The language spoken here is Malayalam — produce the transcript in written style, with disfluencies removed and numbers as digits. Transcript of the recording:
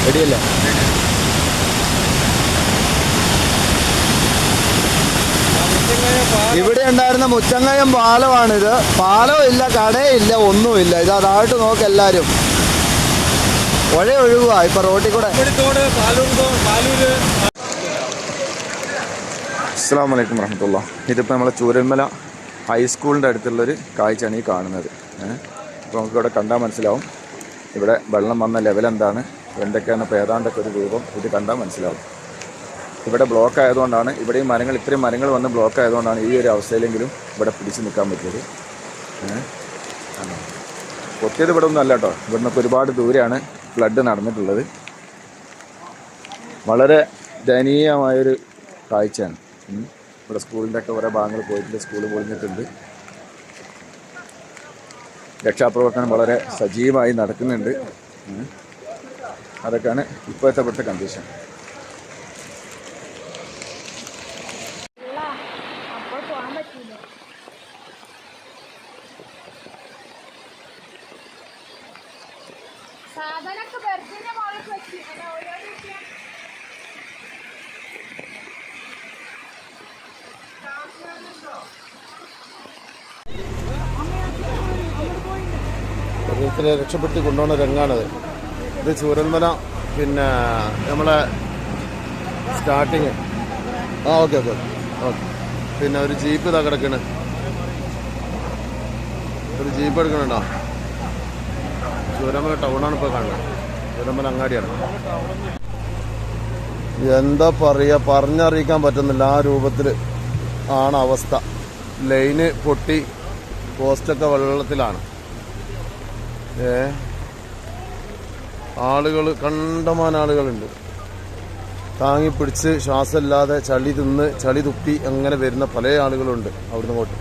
റെഡിയല്ലേ? ഇവിടെ ഉണ്ടായിരുന്ന മുച്ചങ്ങയം പാലമാണിത്. പാലമില്ല, കടയില്ല, ഒന്നുമില്ല. ഇത് അതായിട്ട് നോക്ക് എല്ലാവരും. പുഴ ഒഴുകുക ഇപ്പൊ റോട്ടിൽ കൂടെ. അസ്സലാമു അലൈക്കും വറഹ്മത്തുള്ളാഹി. ഇതിപ്പോൾ നമ്മളെ ചൂരൽമല ഹൈസ്കൂളിൻ്റെ അടുത്തുള്ളൊരു കാഴ്ചയാണ് ഈ കാണുന്നത്. അപ്പോൾ നമുക്കിവിടെ കണ്ടാൽ മനസ്സിലാവും ഇവിടെ വെള്ളം വന്ന ലെവൽ എന്താണ്, എന്തൊക്കെയാണ്. ഇപ്പോൾ ഏതാണ്ടൊക്കെ ഒരു രൂപം ഇത് കണ്ടാൽ മനസ്സിലാവും. ഇവിടെ ബ്ലോക്ക് ആയതുകൊണ്ടാണ്, ഇവിടെയും മരങ്ങൾ, ഇത്രയും മരങ്ങൾ വന്ന് ബ്ലോക്ക് ആയതുകൊണ്ടാണ് ഈ ഒരു അവസ്ഥയിലെങ്കിലും ഇവിടെ പിടിച്ച് നിൽക്കാൻ പറ്റിയത്. പൊട്ടിയത് ഇവിടെ ഒന്നും അല്ല കേട്ടോ. ഇവിടെ നിന്നൊക്കെ ഒരുപാട് ദൂരെയാണ് ഫ്ലഡ് നടന്നിട്ടുള്ളത്. വളരെ ദയനീയമായൊരു കാഴ്ചയാണ്. ഇവിടെ സ്കൂളിൻ്റെ ഒക്കെ കുറേ ഭാഗങ്ങൾ പോയിട്ടുണ്ട്, സ്കൂൾ പൊളിഞ്ഞിട്ടുണ്ട്. രക്ഷാപ്രവർത്തനം വളരെ സജീവമായി നടക്കുന്നുണ്ട്. അതൊക്കെയാണ് ഇപ്പോഴത്തെ ഇവിടുത്തെ കണ്ടീഷൻ. ഓരോരുത്തരെ രക്ഷപ്പെടുത്തി കൊണ്ടുപോകുന്ന രംഗാണത്. ഇത് ചൂരൽമല, പിന്നെ നമ്മളെ സ്റ്റാർട്ടിങ്. Okay okay okay. പിന്നെ ഒരു ജീപ്പ് ഇതാ കിടക്കണ്, ഒരു ജീപ്പ് എടുക്കണുണ്ടോ? ചൂരൽമല ടൗണാണ് ഇപ്പോൾ കാണുന്നത്. ചൂരൽമല അങ്ങാടിയാണ്. എന്താ പറയുക, പറഞ്ഞറിയിക്കാൻ പറ്റുന്നില്ല. ആ രൂപത്തിൽ ആണ് അവസ്ഥ. ലൈന് പൊട്ടി, പോസ്റ്റൊക്കെ വെള്ളത്തിലാണ്. ആളുകൾ, കണ്ടമാനം ആളുകളുണ്ട്. താങ്ങിപ്പിടിച്ച് ശ്വാസമില്ലാതെ ചളി തിന്ന് ചളി തുപ്പി അങ്ങനെ വരുന്ന പല ആളുകളുണ്ട് അവിടുന്ന് ഇങ്ങോട്ട്.